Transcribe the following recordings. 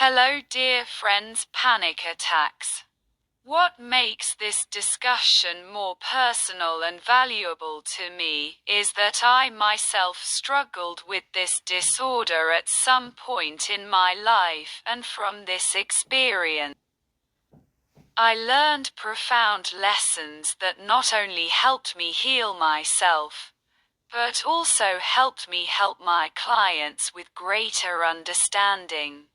Hello dear friends, panic attacks. What makes this discussion more personal and valuable to me is that I myself struggled with this disorder at some point in my life, and from this experience, I learned profound lessons that not only helped me heal myself, but also helped me help my clients with greater understanding.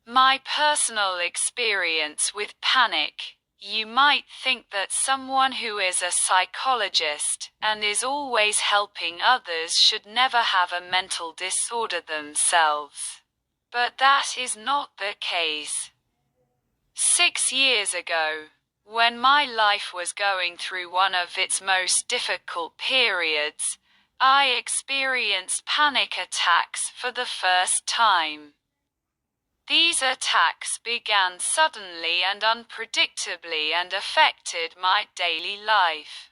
My personal experience with panic. You might think that someone who is a psychologist and is always helping others should never have a mental disorder themselves. But that is not the case. 6 years ago, when my life was going through one of its most difficult periods, I experienced panic attacks for the first time. These attacks began suddenly and unpredictably and affected my daily life.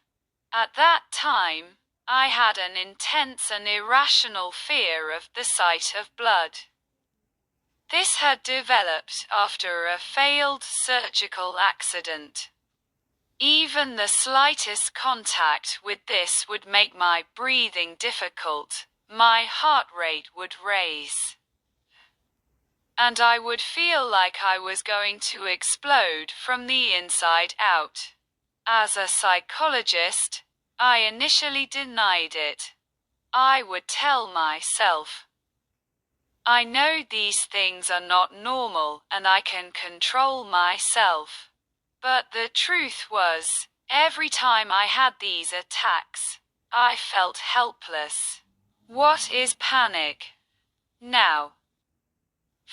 At that time, I had an intense and irrational fear of the sight of blood. This had developed after a failed surgical accident. Even the slightest contact with this would make my breathing difficult, my heart rate would raise, and I would feel like I was going to explode from the inside out. As a psychologist, I initially denied it. I would tell myself, I know these things are not normal and I can control myself. But the truth was, every time I had these attacks, I felt helpless. What is panic? Now,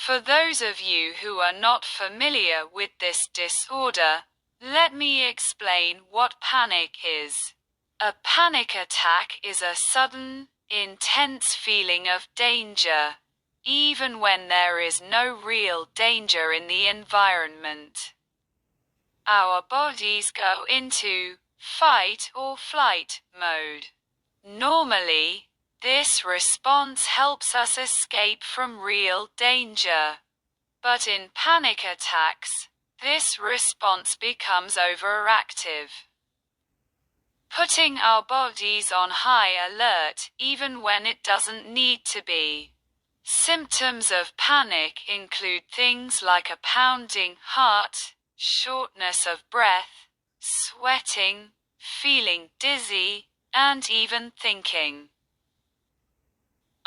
for those of you who are not familiar with this disorder, let me explain what panic is. A panic attack is a sudden, intense feeling of danger, even when there is no real danger in the environment. Our bodies go into fight or flight mode. Normally, this response helps us escape from real danger. But in panic attacks, this response becomes overactive, putting our bodies on high alert even when it doesn't need to be. Symptoms of panic include things like a pounding heart, shortness of breath, sweating, feeling dizzy, and even thinking,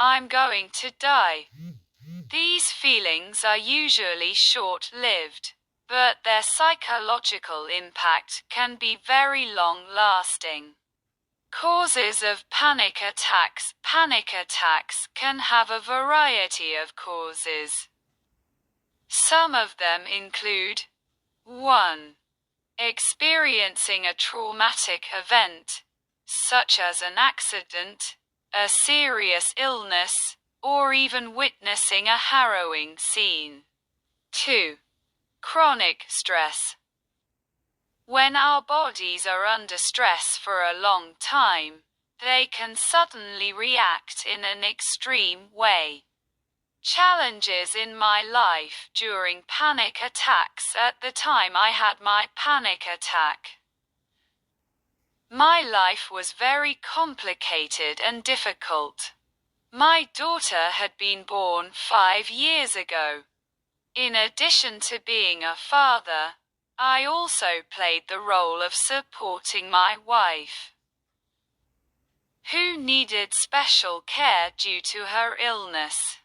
I'm going to die. These feelings are usually short-lived, but their psychological impact can be very long-lasting. Causes of panic attacks. Panic attacks can have a variety of causes. Some of them include 1. Experiencing a traumatic event, such as an accident, a serious illness, or even witnessing a harrowing scene. 2. Chronic stress. When our bodies are under stress for a long time, they can suddenly react in an extreme way. Challenges in my life during panic attacks. At the time I had my panic attack, my life was very complicated and difficult. My daughter had been born 5 years ago. In addition to being a father, I also played the role of supporting my wife, who needed special care due to her illness.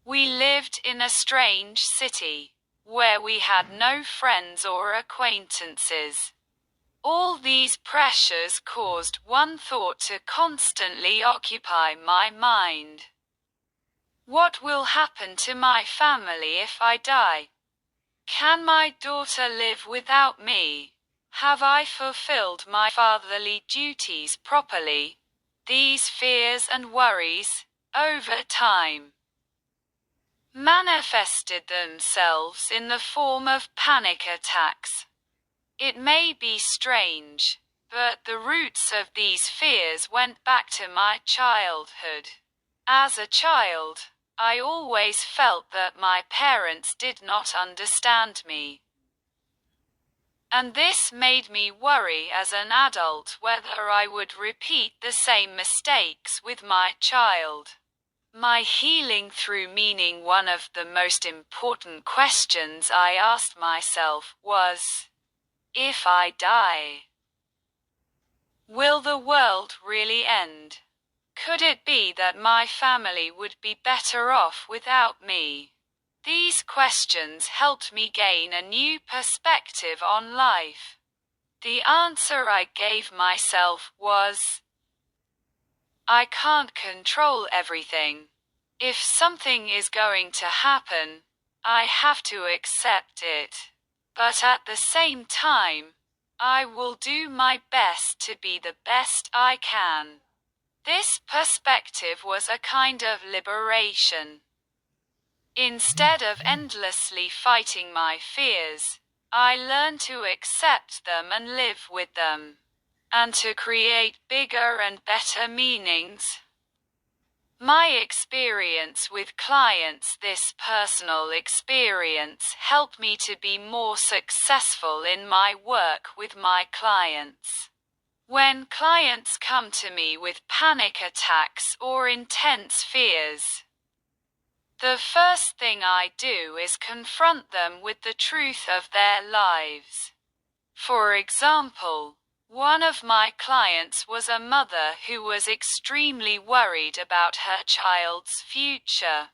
We lived in a strange city, where we had no friends or acquaintances. All these pressures caused one thought to constantly occupy my mind. What will happen to my family if I die? Can my daughter live without me? Have I fulfilled my fatherly duties properly? These fears and worries, over time, manifested themselves in the form of panic attacks. It may be strange, but the roots of these fears went back to my childhood. As a child, I always felt that my parents did not understand me. And this made me worry as an adult whether I would repeat the same mistakes with my child. My healing through meaning, one of the most important questions I asked myself was, if I die, will the world really end? Could it be that my family would be better off without me? These questions helped me gain a new perspective on life. The answer I gave myself was, I can't control everything. If something is going to happen, I have to accept it. But at the same time, I will do my best to be the best I can. This perspective was a kind of liberation. Instead of endlessly fighting my fears, I learned to accept them and live with them, and to create bigger and better meanings. My experience with clients, this personal experience, helped me to be more successful in my work with my clients. When clients come to me with panic attacks or intense fears, the first thing I do is confront them with the truth of their lives. For example, one of my clients was a mother who was extremely worried about her child's future.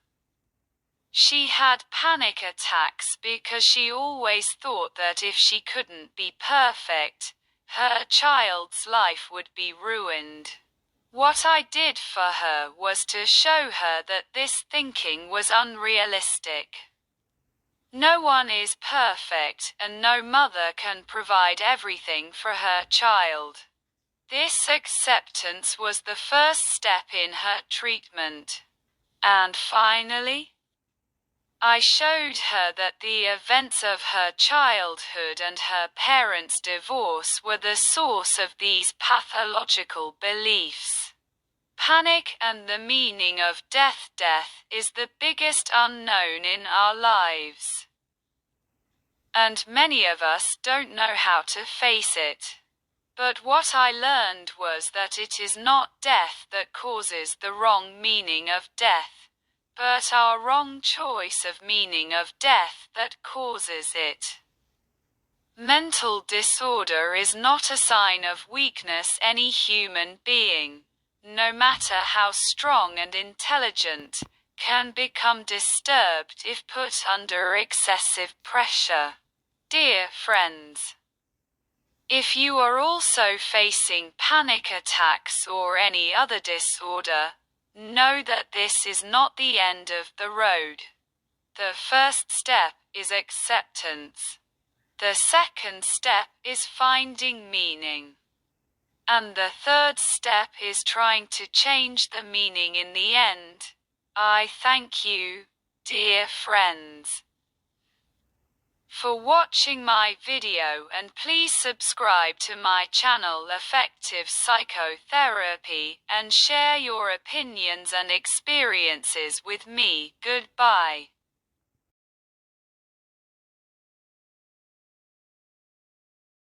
She had panic attacks because she always thought that if she couldn't be perfect, her child's life would be ruined. What I did for her was to show her that this thinking was unrealistic. No one is perfect, and no mother can provide everything for her child. This acceptance was the first step in her treatment. And finally, I showed her that the events of her childhood and her parents' divorce were the source of these pathological beliefs. Panic and the meaning of death. Death is the biggest unknown in our lives. And many of us don't know how to face it. But what I learned was that it is not death that causes the wrong meaning of death, but our wrong choice of meaning of death that causes it. Mental disorder is not a sign of weakness. Any human being, no matter how strong and intelligent, can become disturbed if put under excessive pressure. Dear friends, if you are also facing panic attacks or any other disorder, know that this is not the end of the road. The first step is acceptance. The second step is finding meaning. And the third step is trying to change the meaning in the end. I thank you, dear friends, for watching my video, and please subscribe to my channel Effective Psychotherapy and share your opinions and experiences with me. Goodbye.